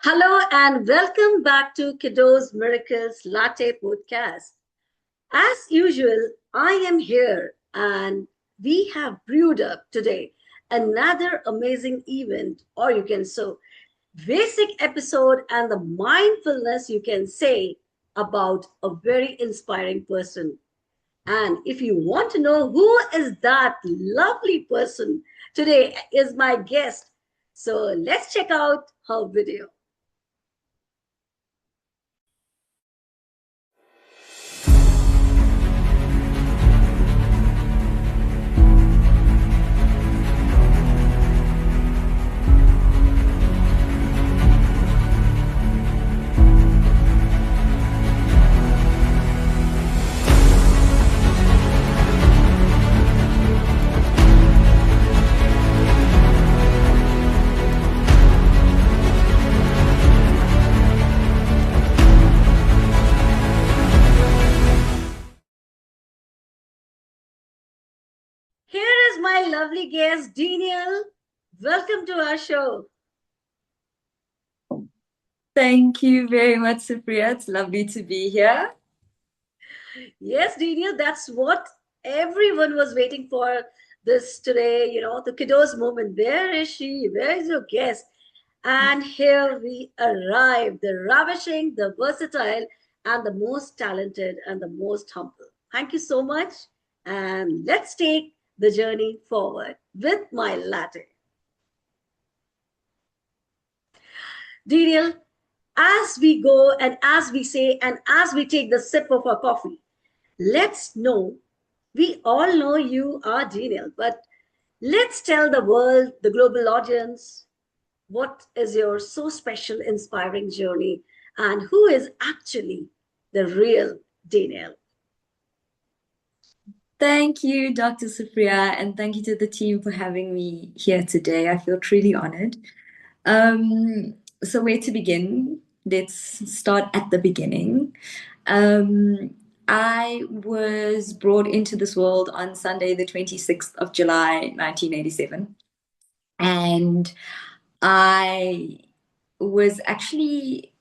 Hello and welcome back to KUDOS Latte Podcast. As usual, I am here and we have brewed up today another amazing event, or you can say basic episode and the mindfulness you can say about a very inspiring person. And if you want to know who is that lovely person, today is my guest. So let's check out her video. Here is my lovely guest, Denielle. Welcome to our show. Thank you very much, Supriya. It's lovely to be here. Yes, Denielle, that's what everyone was waiting for this today, the kiddos moment. Where is she? Where is your guest? And here we arrive, the ravishing, the versatile, and the most talented and the most humble. Thank you so much. And let's take the journey forward with my latte. Daniel, as we go and as we say and as we take the sip of our coffee, let's know, we all know you are Daniel, but let's tell the world, the global audience, what is your so special, inspiring journey and who is actually the real Daniel? Thank you, Dr. Supriya, and thank you to the team for having me here today. I feel truly honored. So where to begin? Let's start at the beginning. I was brought into this world on Sunday, the 26th of July, 1987. And I was actually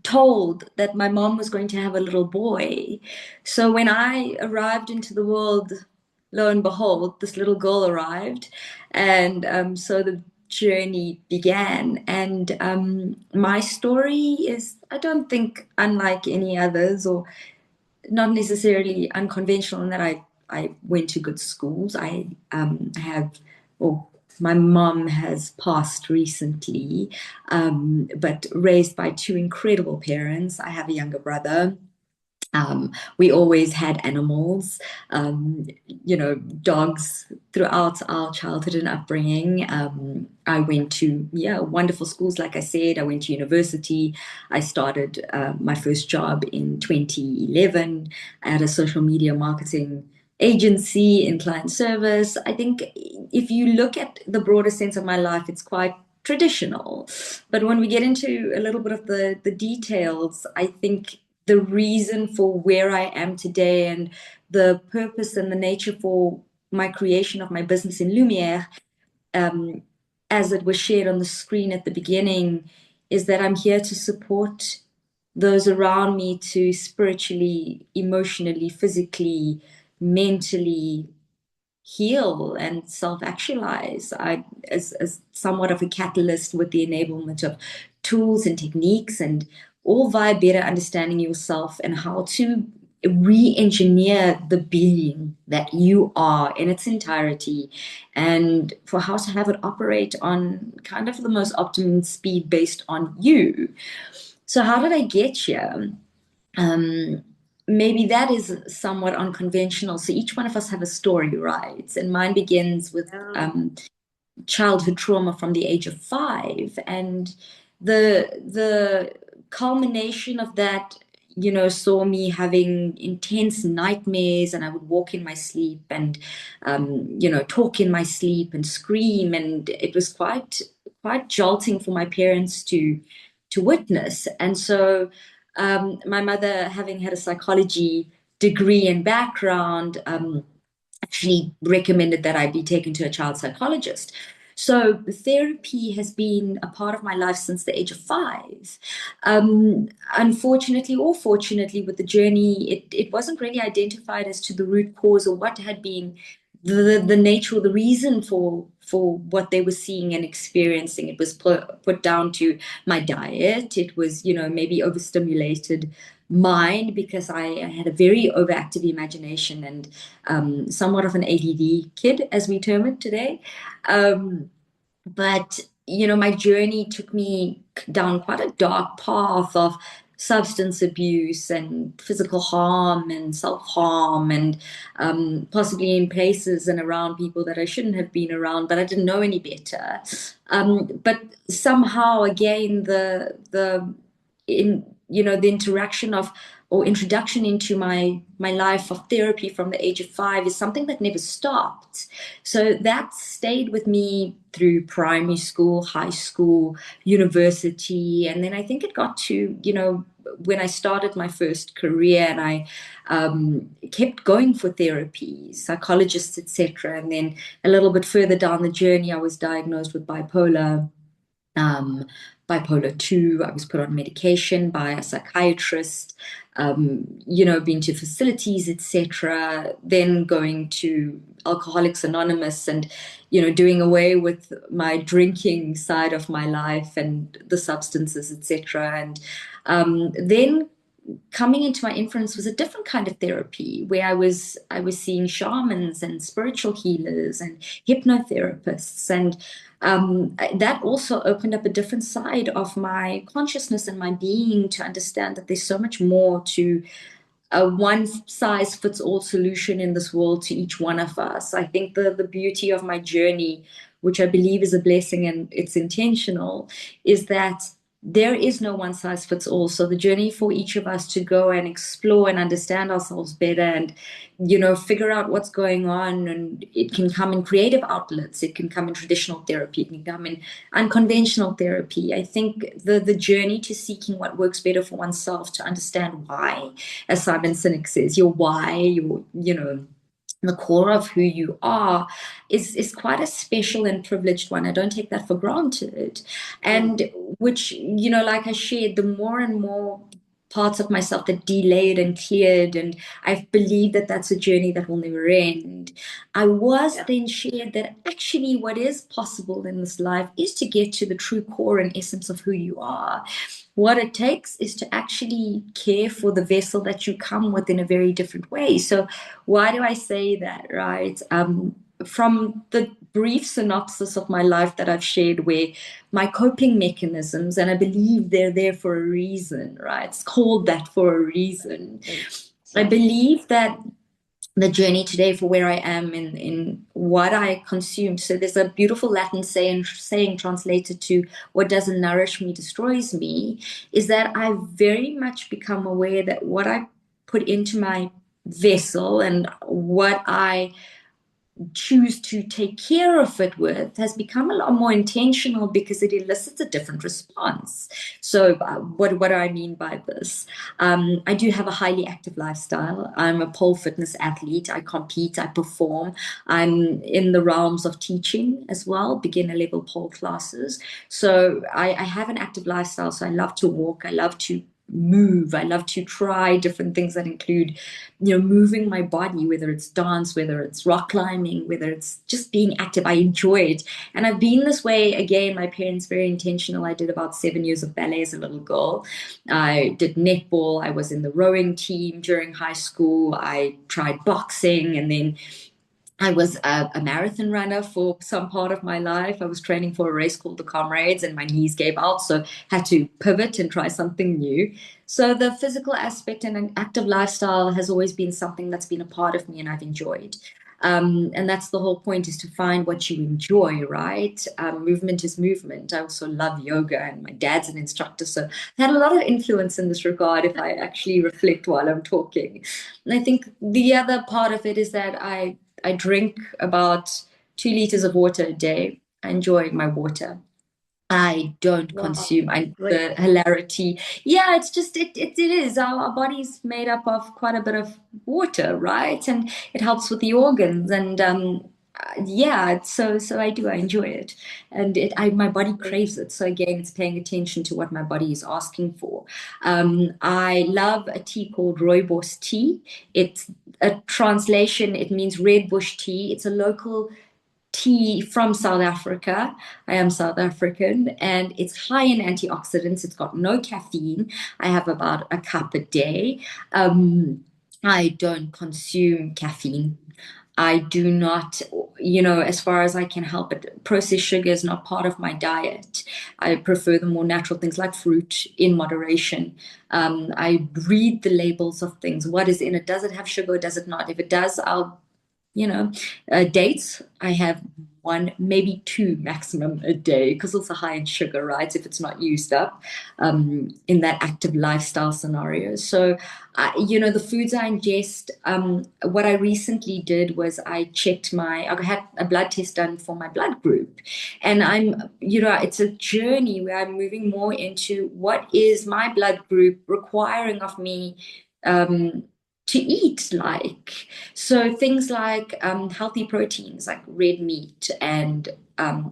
told that my mom was going to have a little boy. So when I arrived into the world, lo and behold, this little girl arrived. And so the journey began. And my story is, I don't think, unlike any others, or not necessarily unconventional in that I went to good schools. I have, or my mom has passed recently, but raised by two incredible parents. I have a younger brother. We always had animals, dogs throughout our childhood and upbringing. I went to, wonderful schools. Like I said, I went to university. I started my first job in 2011 at a social media marketing agency in client service. I think if you look at the broader sense of my life, it's quite traditional. But when we get into a little bit of the details, I think the reason for where I am today and the purpose and the nature for my creation of my business in Lumière, as it was shared on the screen at the beginning, is that I'm here to support those around me to spiritually, emotionally, physically, mentally heal and self-actualize. As somewhat of a catalyst with the enablement of tools and techniques, and all via better understanding yourself and how to re-engineer the being that you are in its entirety, and for how to have it operate on kind of the most optimum speed based on you. So how did I get here? Maybe that is somewhat unconventional. So each one of us have a story, right? And mine begins with childhood trauma from the age of 5, and the culmination of that, saw me having intense nightmares, and I would walk in my sleep and talk in my sleep and scream, and it was quite jolting for my parents to witness. And so my mother, having had a psychology degree and background, actually recommended that I be taken to a child psychologist. So therapy has been a part of my life since the age of 5. Unfortunately or fortunately, with the journey, it wasn't really identified as to the root cause or what had been the nature or the reason for what they were seeing and experiencing. It was put down to my diet. It was, maybe overstimulated mind because I had a very overactive imagination and somewhat of an ADD kid, as we term it today. But my journey took me down quite a dark path of substance abuse and physical harm and self-harm and possibly in places and around people that I shouldn't have been around, but I didn't know any better. But somehow again the interaction of or introduction into my life of therapy from the age of 5 is something that never stopped. So that stayed with me through primary school, high school, university, and then I think it got to when I started my first career and I kept going for therapy, psychologists, etc. And then a little bit further down the journey, I was diagnosed with um, bipolar 2. I was put on medication by a psychiatrist, been to facilities, etc. Then going to Alcoholics Anonymous and, doing away with my drinking side of my life and the substances, etc. And then coming into my influence was a different kind of therapy where I was seeing shamans and spiritual healers and hypnotherapists, and that also opened up a different side of my consciousness and my being to understand that there's so much more to a one size fits all solution in this world to each one of us. I think the beauty of my journey, which I believe is a blessing and it's intentional, is that there is no one size fits all. So the journey for each of us to go and explore and understand ourselves better and, figure out what's going on. And it can come in creative outlets. It can come in traditional therapy. It can come in unconventional therapy. I think the journey to seeking what works better for oneself, to understand why, as Simon Sinek says, your why, the core of who you are is quite a special and privileged one. I don't take that for granted. And which, like I shared, the more and more parts of myself that delayed and cleared, and I believe that that's a journey that will never end. I was then shared that actually what is possible in this life is to get to the true core and essence of who you are. What it takes is to actually care for the vessel that you come with in a very different way. So why do I say that, right? From the brief synopsis of my life that I've shared, where my coping mechanisms, and I believe they're there for a reason, right? It's called that for a reason. I believe that the journey today for where I am in what I consumed. So there's a beautiful Latin saying translated to what doesn't nourish me destroys me, is that I've very much become aware that what I put into my vessel and what I choose to take care of it with has become a lot more intentional because it elicits a different response. So what do I mean by this? I do have a highly active lifestyle. I'm a pole fitness athlete. I compete, I perform. I'm in the realms of teaching as well, beginner level pole classes. So I have an active lifestyle. So I love to walk. I love to move. I love to try different things that include, moving my body, whether it's dance, whether it's rock climbing, whether it's just being active. I enjoy it. And I've been this way, again, my parents very intentional. I did about 7 years of ballet as a little girl. I did netball. I was in the rowing team during high school. I tried boxing, and then I was a marathon runner for some part of my life. I was training for a race called the Comrades, and my knees gave out, so had to pivot and try something new. So the physical aspect and an active lifestyle has always been something that's been a part of me and I've enjoyed. And that's the whole point, is to find what you enjoy, right? Movement is movement. I also love yoga, and my dad's an instructor, so I had a lot of influence in this regard if I actually reflect while I'm talking. And I think the other part of it is that I drink about 2 liters of water a day. I enjoy my water. I don't Wow, consume. I great. the hilarity. Yeah, it's just it is. Our body's made up of quite a bit of water, right? And it helps with the organs. And yeah, so I enjoy it, and my body craves it. So again, it's paying attention to what my body is asking for. I love a tea called rooibos tea. It's a translation. It means red bush tea. It's a local tea from South Africa. I am South African, and it's high in antioxidants. It's got no caffeine. I have about a cup a day. I don't consume caffeine. I do not, as far as I can help it, processed sugar is not part of my diet. I prefer the more natural things like fruit in moderation. I read the labels of things. What is in it? Does it have sugar or does it not? If it does, I'll dates, I have one, maybe two maximum a day because it's high in sugar, right? If it's not used up in that active lifestyle scenario. So, the foods I ingest, what I recently did was I had a blood test done for my blood group. And it's a journey where I'm moving more into what is my blood group requiring of me. To eat like so things like healthy proteins like red meat and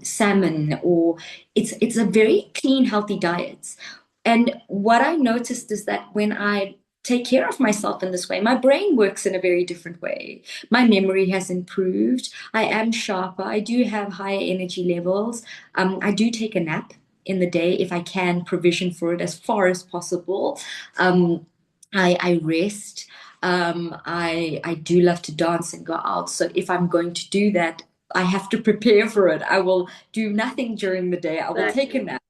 salmon, or it's a very clean healthy diet. And what I noticed is that when I take care of myself in this way, my brain works in a very different way. My memory has improved. I am sharper. I do have higher energy levels. I do take a nap in the day if I can provision for it as far as possible. I rest. I do love to dance and go out. So if I'm going to do that, I have to prepare for it. I will do nothing during the day. I will take a Exactly. nap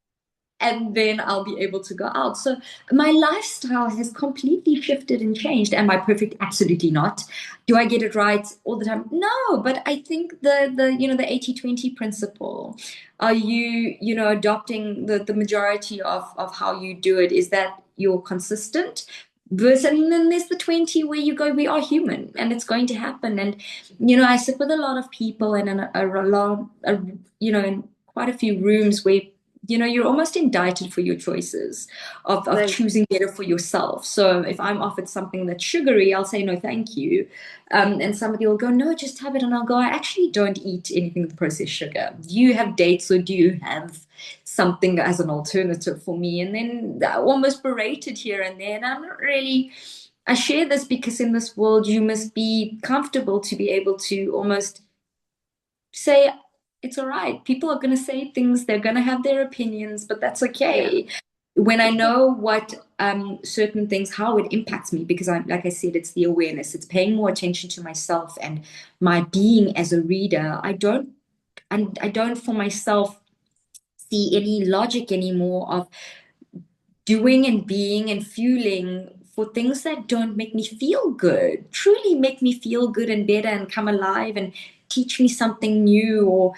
and then I'll be able to go out. So my lifestyle has completely shifted and changed. Am I perfect? Absolutely not. Do I get it right all the time? No, but I think the 80/20 principle, are you adopting the majority of how you do it? Is that you're consistent? Versus, and then there's the 20 where you go, we are human and it's going to happen. And, I sit with a lot of people and in in quite a few rooms where you're almost indicted for your choices of Right. choosing better for yourself. So if I'm offered something that's sugary, I'll say no, thank you. And somebody will go, no, just have it. And I'll go, I actually don't eat anything with processed sugar. Do you have dates or do you have something as an alternative for me? And then almost berated here and there. And I'm not really, I share this because in this world, you must be comfortable to be able to almost say, it's all right. People are going to say things, they're going to have their opinions, but that's Yeah. okay. When I know what certain things, how it impacts me, because like I said, it's the awareness, it's paying more attention to myself and my being as a reader. I don't for myself see any logic anymore of doing and being and fueling for things that don't make me feel good, truly make me feel good and better and come alive and teach me something new. Or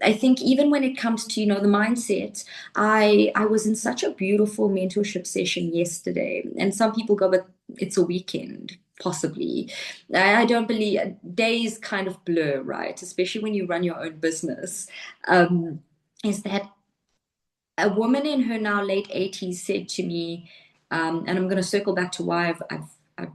I think even when it comes to, the mindset, I was in such a beautiful mentorship session yesterday. And some people go, but it's a weekend. Possibly. I don't believe days kind of blur, right? Especially when you run your own business. Is that a woman in her now late 80s said to me, and I'm going to circle back to why I'm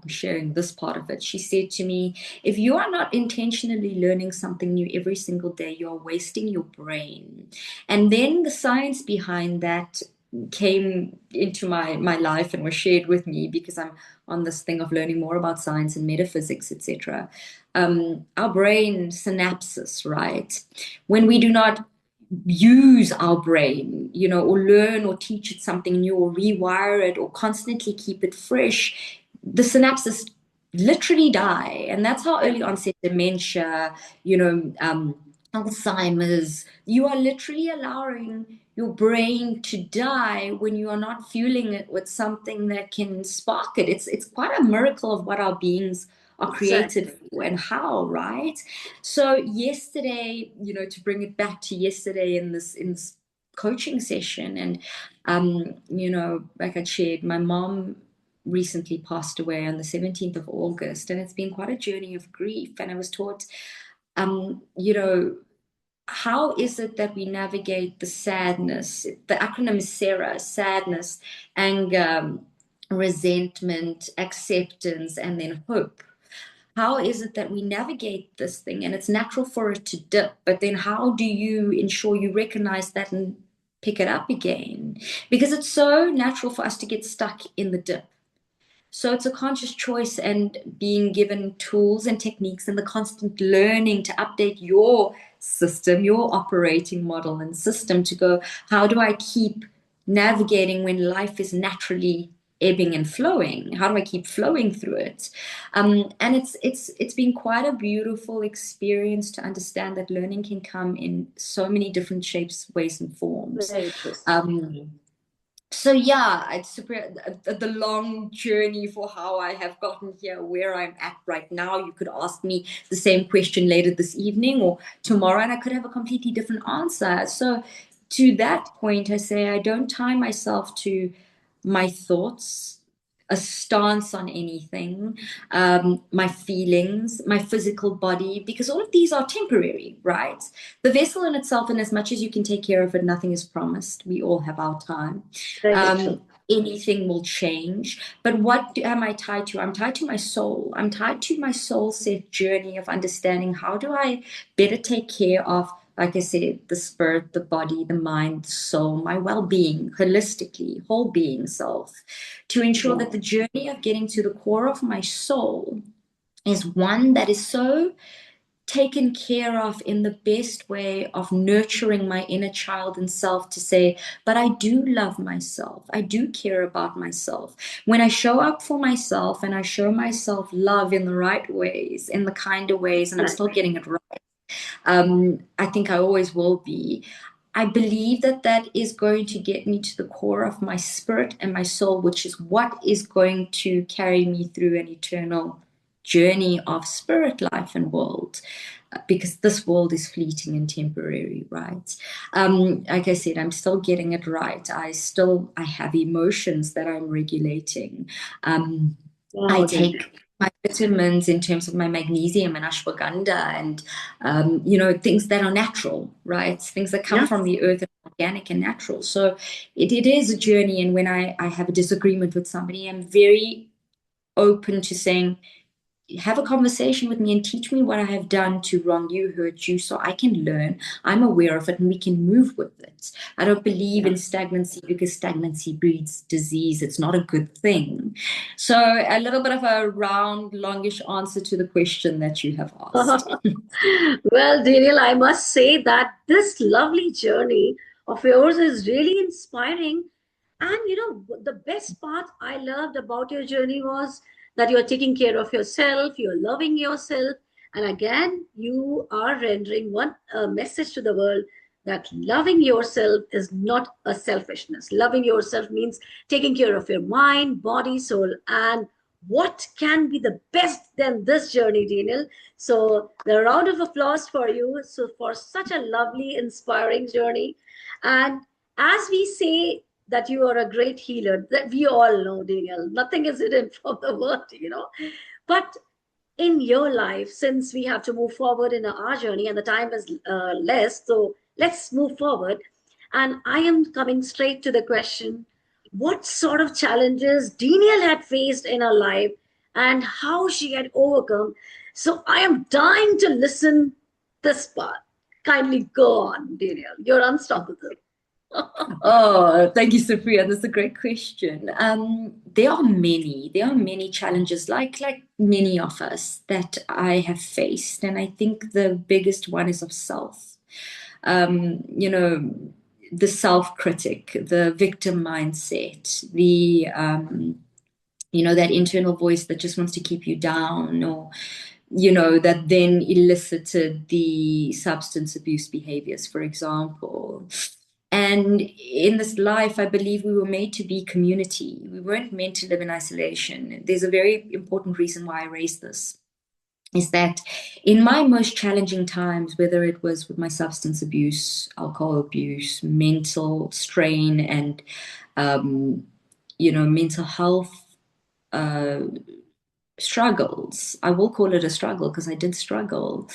sharing this part of it. She said to me, if you are not intentionally learning something new every single day, you're wasting your brain. And then the science behind that came into my life and was shared with me because I'm on this thing of learning more about science and metaphysics, etc. Our brain synapses, right? When we do not use our brain, or learn or teach it something new or rewire it or constantly keep it fresh, the synapses literally die. And that's how Yeah. early onset dementia, Alzheimer's, you are literally allowing your brain to die when you are not fueling it with something that can spark it. It's quite a miracle of what our beings are created Exactly. for and how, right? So yesterday, to bring it back to yesterday in this coaching session, and like I shared, my mom recently passed away on the 17th of August, and it's been quite a journey of grief. And I was taught, um, you know, how is it that we navigate the sadness? The acronym is SARA: sadness, anger, resentment, acceptance, and then hope. how is it that we navigate this thing? And it's natural for it to dip, but then how do you ensure you recognize that and pick it up again? Because it's so natural for us to get stuck in the dip. So it's a conscious choice, and being given tools and techniques and the constant learning to update your system, your operating model and system, to go, how do I keep navigating when life is naturally ebbing and flowing? How do I keep flowing through it? And it's been quite a beautiful experience to understand that learning can come in so many different shapes, ways, and forms. Very interesting. Um, so yeah, it's super the long journey for how I have gotten here, where I'm at right now. You could ask me the same question later this evening or tomorrow, and I could have a completely different answer. So to that point, I say I don't tie myself to my thoughts, a stance on anything, my feelings, my physical body, because all of these are temporary, right? The vessel in itself, and as much as you can take care of it, nothing is promised. We all have our time. Very true. Anything will change. But what am I tied to? I'm tied to my soul. I'm tied to my soul set journey of understanding how do I better take care of, like I said, the spirit, the body, the mind, the soul, my well-being, holistically, whole being self, to ensure that the journey of getting to the core of my soul is one that is so taken care of in the best way of nurturing my inner child and self, to say, but I do love myself. I do care about myself. When I show up for myself and I show myself love in the right ways, in the kinder ways, and I'm Right. still getting it right. I think I always will be. I believe that that is going to get me to the core of my spirit and my soul, which is what is going to carry me through an eternal journey of spirit, life, and world, because this world is fleeting and temporary, right? Like I said, I'm still getting it right. I have emotions that I'm regulating. I Wow, Danielle. take my vitamins in terms of my magnesium and ashwagandha, and things that are natural, right? Things that come Yeah. from the earth and organic and natural. So it is a journey. And when I have a disagreement with somebody, I'm very open to saying, have a conversation with me and teach me what I have done to wrong you, hurt you, so I can learn. I'm aware of it and we can move with it. I don't believe Yeah. in stagnancy, because stagnancy breeds disease. It's not a good thing. So a little bit of a round, longish answer to the question that you have asked. Well, Daniel, I must say that this lovely journey of yours is really inspiring. And the best part I loved about your journey was that you're taking care of yourself, you're loving yourself. And again, you are rendering one message to the world that loving yourself is not a selfishness. Loving yourself means taking care of your mind, body, soul, and what can be the best than this journey, Daniel? So, the round of applause for you. So, for such a lovely, inspiring journey. And as we say that you are a great healer, that we all know, Daniel, nothing is hidden from the world. But in your life, since we have to move forward in our journey and the time is less, so let's move forward. And I am coming straight to the question, what sort of challenges Danielle had faced in her life and how she had overcome. So I am dying to listen this part. Kindly go on, Danielle. You're unstoppable. Oh, thank you, Sophia. That's a great question. There are many challenges, like many of us, that I have faced, and I think the biggest one is of self. Um, you know, the self-critic, the victim mindset, that internal voice that just wants to keep you down, or that then elicited the substance abuse behaviors, for example. And in this life, I believe we were made to be community. We weren't meant to live in isolation. There's a very important reason why I raised this, is that in my most challenging times, whether it was with my substance abuse, alcohol abuse, mental strain, and mental health uh, struggles, I will call it a struggle because I did struggle.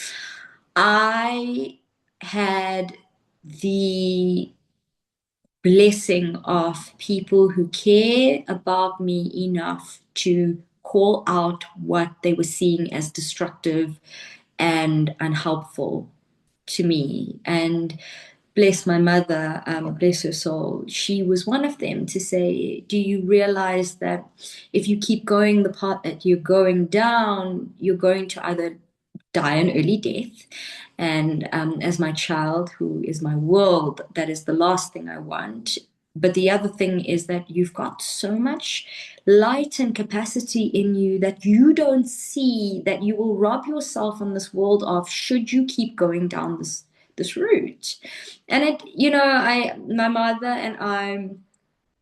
I had the blessing of people who care about me enough to call out what they were seeing as destructive and unhelpful to me. And bless my mother, bless her soul, she was one of them to say, do you realize that if you keep going the path that you're going down, you're going to either die an early death. And as my child, who is my world, that is the last thing I want. But the other thing is that you've got so much light and capacity in you that you don't see, that you will rob yourself on this world of, should you keep going down this route. And it, my mother and I'm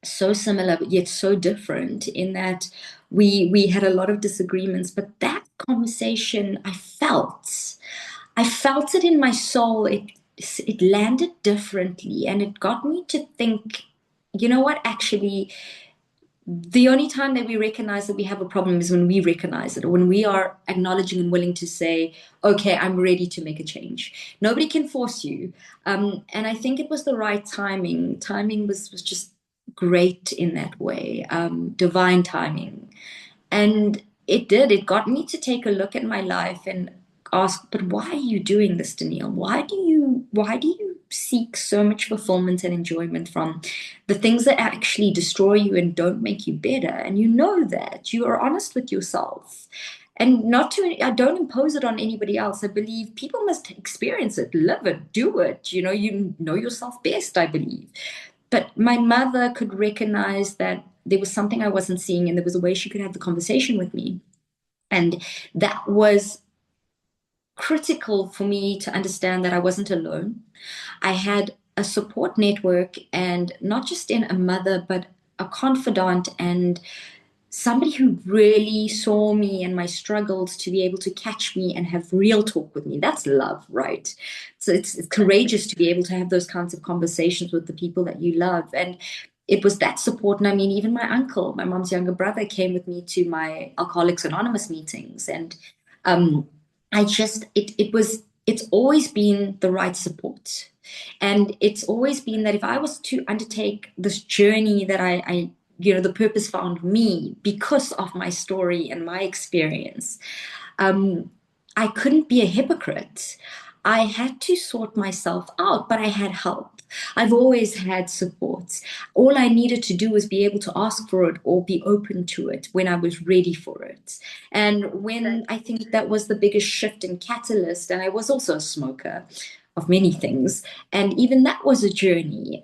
so similar, but yet so different in that we had a lot of disagreements, but that conversation I felt it in my soul. It landed differently, and it got me to think, you know what, actually, the only time that we recognize that we have a problem is when we recognize it, or when we are acknowledging and willing to say, okay, I'm ready to make a change. Nobody can force you. And I think it was the right timing. Timing was just great in that way, divine timing. And it got me to take a look at my life and ask, but why are you doing this, Denielle? Why do you seek so much fulfillment and enjoyment from the things that actually destroy you and don't make you better? And you know that you are honest with yourself. And I don't impose it on anybody else. I believe people must experience it, live it, do it. You know yourself best, I believe. But my mother could recognize that there was something I wasn't seeing, and there was a way she could have the conversation with me. And that was critical for me to understand that I wasn't alone. I had a support network, and not just in a mother, but a confidant and somebody who really saw me and my struggles to be able to catch me and have real talk with me. That's love, right? So it's courageous to be able to have those kinds of conversations with the people that you love. And it was that support. And I mean, even my uncle, my mom's younger brother, came with me to my Alcoholics Anonymous meetings. And it's always been the right support. And it's always been that if I was to undertake this journey that I the purpose found me because of my story and my experience, I couldn't be a hypocrite. I had to sort myself out, but I had help. I've always had support. All I needed to do was be able to ask for it or be open to it when I was ready for it. And when I think that was the biggest shift and catalyst, and I was also a smoker of many things, and even that was a journey.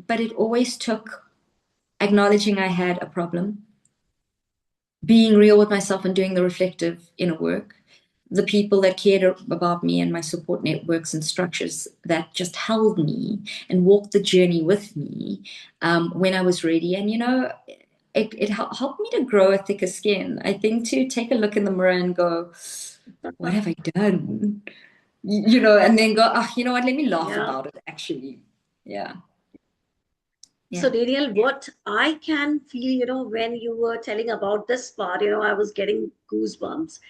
But it always took acknowledging I had a problem, being real with myself and doing the reflective inner work, the people that cared about me and my support networks and structures that just held me and walked the journey with me when I was ready. And, it helped me to grow a thicker skin. I think to take a look in the mirror and go, what have I done? And then go, you know what, let me laugh about it, actually. Yeah. So, Denielle, what I can feel, when you were telling about this part, I was getting goosebumps.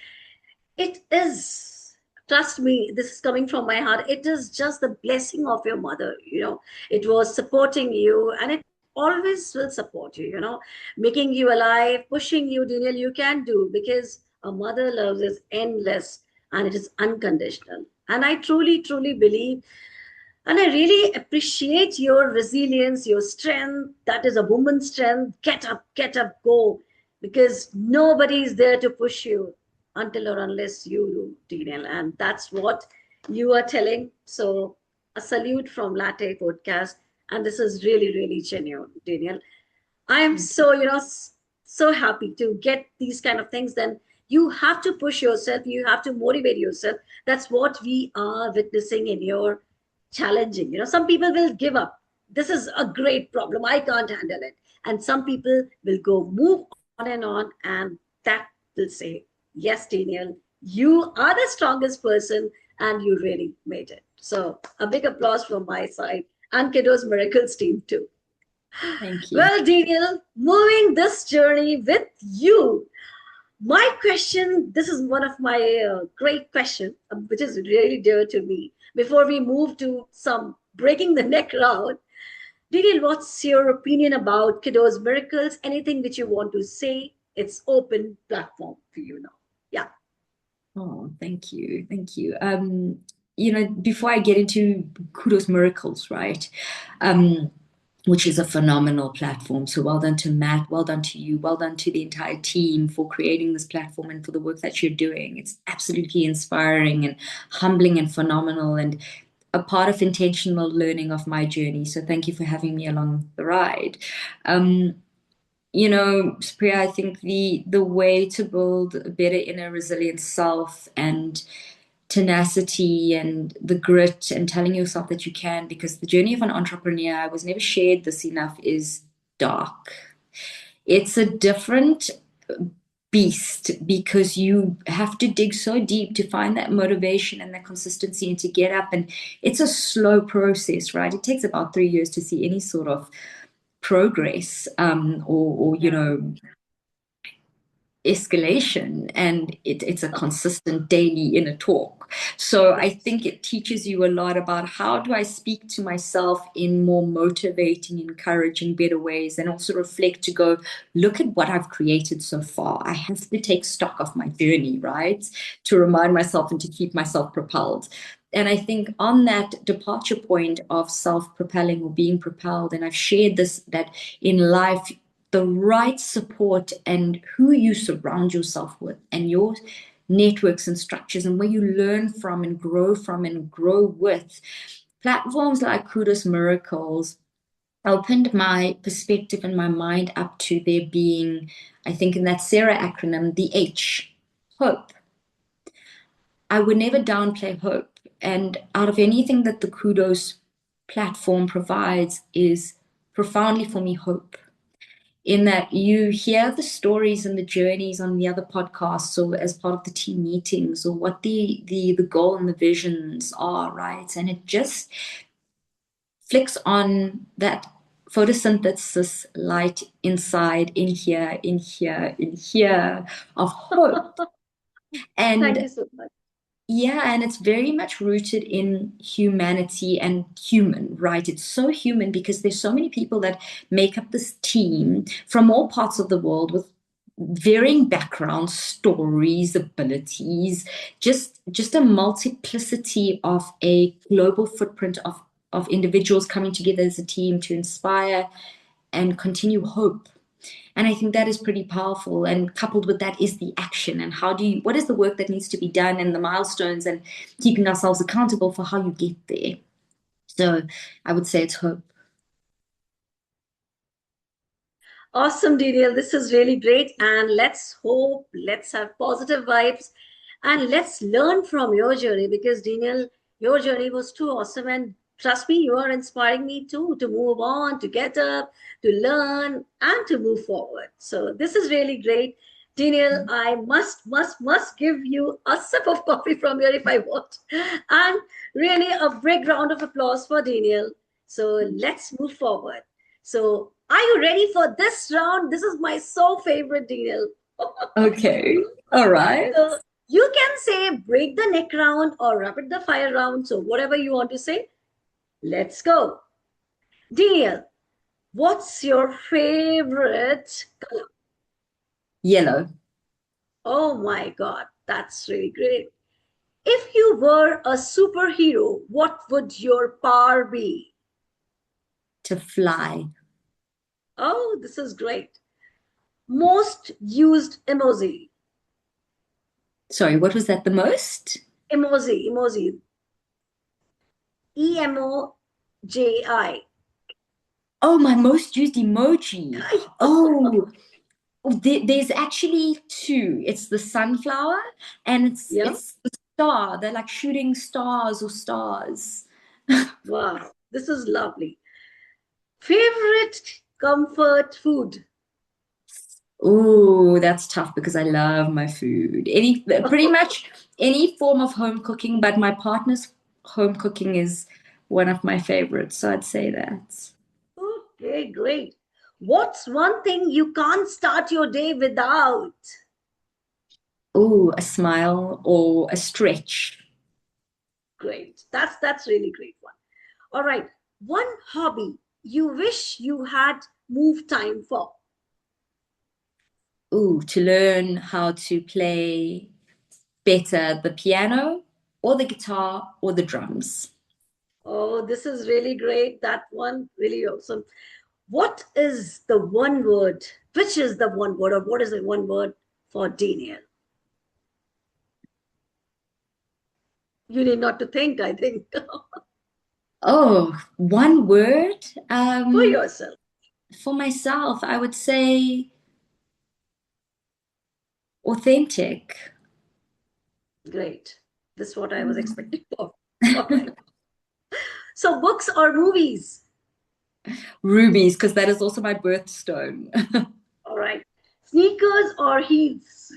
It is, trust me, this is coming from my heart. It is just the blessing of your mother. It was supporting you, and it always will support you, making you alive, pushing you, Denielle, you can do, because a mother love is endless and it is unconditional. And I truly, truly believe, and I really appreciate your resilience, your strength. That is a woman's strength. Get up, go. Because nobody is there to push you until or unless you do, Denielle. And that's what you are telling. So a salute from Latte Podcast. And this is really, really genuine, Denielle. I am so happy to get these kind of things. Then you have to push yourself. You have to motivate yourself. That's what we are witnessing in your challenging. Some people will give up. This is a great problem. I can't handle it. And some people will move on, and that will say, yes, Denielle, you are the strongest person and you really made it. So a big applause from my side and KUDOS Miracles team too. Thank you. Well, Denielle, moving this journey with you, my question, this is one of my great questions, which is really dear to me. Before we move to some breaking the neck round, Denielle, what's your opinion about KUDOS Miracles? Anything which you want to say it's open platform for you now. Yeah. Oh, thank you. Thank you. Before I get into KUDOS Miracles, right? Which is a phenomenal platform. So well done to Matt, well done to you, well done to the entire team for creating this platform and for the work that you're doing. It's absolutely inspiring and humbling and phenomenal and a part of intentional learning of my journey. So thank you for having me along the ride. Supriya, I think the way to build a better inner resilient self and tenacity and the grit and telling yourself that you can, because the journey of an entrepreneur, I was never shared this enough, is dark. It's a different beast because you have to dig so deep to find that motivation and that consistency and to get up. And it's a slow process, right? It takes about 3 years to see any sort of progress or escalation, and it's a consistent daily inner talk. So I think it teaches you a lot about how do I speak to myself in more motivating, encouraging, better ways, and also reflect to go, look at what I've created so far. I have to take stock of my journey, right? To remind myself and to keep myself propelled. And I think on that departure point of self-propelling or being propelled, and I've shared this, that in life, the right support and who you surround yourself with and your networks and structures and where you learn from and grow with. Platforms like KUDOS Miracles opened my perspective and my mind up to there being, I think in that Sarah acronym, the H, hope. I would never downplay hope. And out of anything that the KUDOS platform provides is profoundly for me hope. In that you hear the stories and the journeys on the other podcasts or as part of the team meetings or what the goal and the visions are, right? And it just flicks on that photosynthesis light inside, in here of hope. And thank you so much. yeah, and it's very much rooted in humanity and human, right? It's so human because there's so many people that make up this team from all parts of the world with varying backgrounds, stories, abilities, just a multiplicity of a global footprint of individuals coming together as a team to inspire and continue hope. And I think that is pretty powerful. And coupled with that is the action and what is the work that needs to be done and the milestones and keeping ourselves accountable for how you get there. So I would say it's hope. Awesome, Denielle. This is really great. And let's hope, let's have positive vibes, and let's learn from your journey because, Denielle, your journey was too awesome. And trust me, you are inspiring me too to move on, to get up, to learn, and to move forward. So this is really great. Denielle, I must give you a sip of coffee from here if I want. And really a big round of applause for Denielle. So let's move forward. So are you ready for this round? This is my so favorite deal. Okay. All right. So you can say break the neck round or rapid the fire round. So whatever you want to say, let's go. Daniel, what's your favorite color? Yellow. Oh my God, that's really great. If you were a superhero, what would your power be? To fly. Oh, this is great. Most used emoji. Sorry, what was that? The most? Emoji. EMOJI. Oh, my most used emoji. Oh, there's actually two. It's the sunflower and Yeah. it's the star. They're like shooting stars or stars. Wow. This is lovely. Favorite comfort food? Oh, that's tough because I love my food. Pretty much any form of home cooking, but my partner's home cooking is one of my favorites. So I'd say that. Okay, great. What's one thing you can't start your day without? Oh, a smile or a stretch. Great. That's really great one. All right. One hobby you wish you had moved time for. Ooh, to learn how to play better the piano or the guitar or the drums. Oh, this is really great. That one, really awesome. What is the one word? Which is the one word, or what is the one word for Denielle? You need not to think, I think. Oh, one word. For yourself. For myself, I would say authentic. Great. This is what I was expecting for. All right. So, books or movies? Rubies, because that is also my birthstone. All right. Sneakers or heels?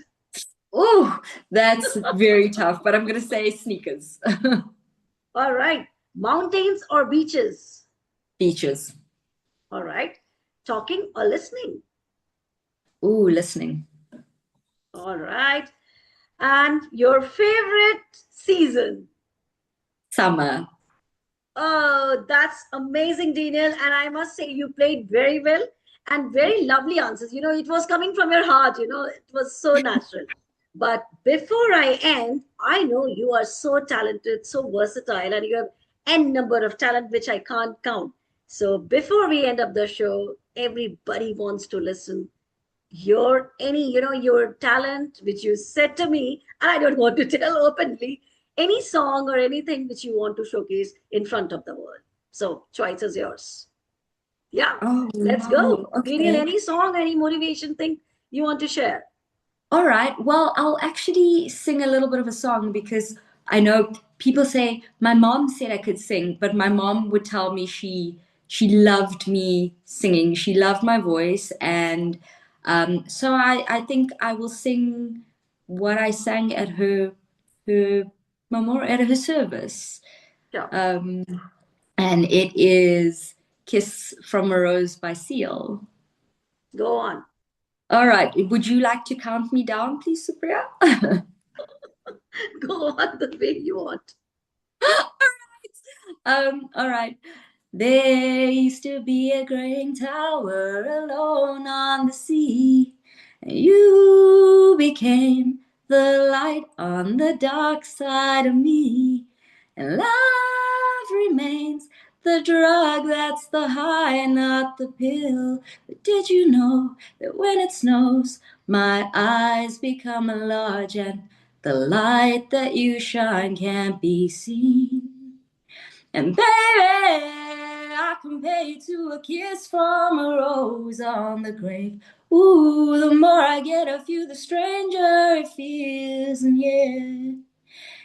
Oh, that's very tough, but I'm going to say sneakers. All right. Mountains or beaches? Beaches. All right. Talking or listening? Ooh, listening. All right. And your favorite season? Summer. Oh, that's amazing, Daniel. And I must say, you played very well and very lovely answers. You know, it was coming from your heart, you know, it was so natural. But before I end, I know you are so talented, so versatile, and you have n number of talent which I can't count. So before we end up the show, everybody wants to listen your any, you know, your talent which you said to me, and I don't want to tell openly, any song or anything which you want to showcase in front of the world. So choice is yours. Yeah, Oh, let's wow. go. Daniel, Okay. any song, any motivation thing you want to share? All right. Well, I'll actually sing a little bit of a song because I know people say my mom said I could sing, but my mom would tell me she loved me singing. She loved my voice, and so I think I will sing what I sang at her memorial at her service. Sure. Um, and it is "Kiss from a Rose" by Seal. Go on. All right. Would you like to count me down, please, Supriya? Go on the way you want. All right. There used to be a graying tower alone on the sea. And you became the light on the dark side of me. And love remains the drug that's the high, not the pill. But did you know that when it snows, my eyes become large and the light that you shine can't be seen? And baby, I compare you to a kiss from a rose on the grave. Ooh, the more I get of you, the stranger it feels, and yeah.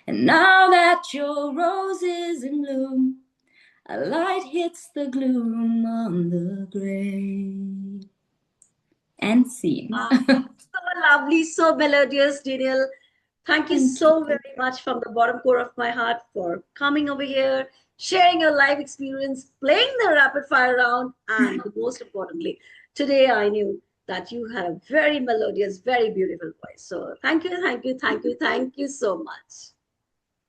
And now that your rose is in bloom, a light hits the gloom on the grave. And scene. So lovely, so melodious, Daniel. Thank you Thank you. so very much from the bottom core of my heart for coming over here, sharing your life experience, playing the rapid fire round, and most importantly, today I knew that you have a very melodious, very beautiful voice. So thank you, thank you, thank you, thank you so much.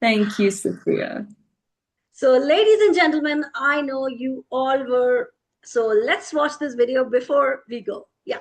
Thank you, Sophia. So, ladies and gentlemen, I know you all were. So let's watch this video before we go. Yeah.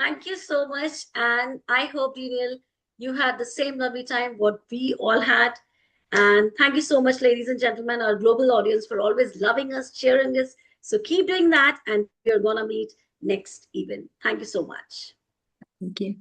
Thank you so much. And I hope, Denielle, you had the same lovely time what we all had. And thank you so much, ladies and gentlemen, our global audience, for always loving us, cheering us. So keep doing that, and we are going to meet next event. Thank you so much. Thank you.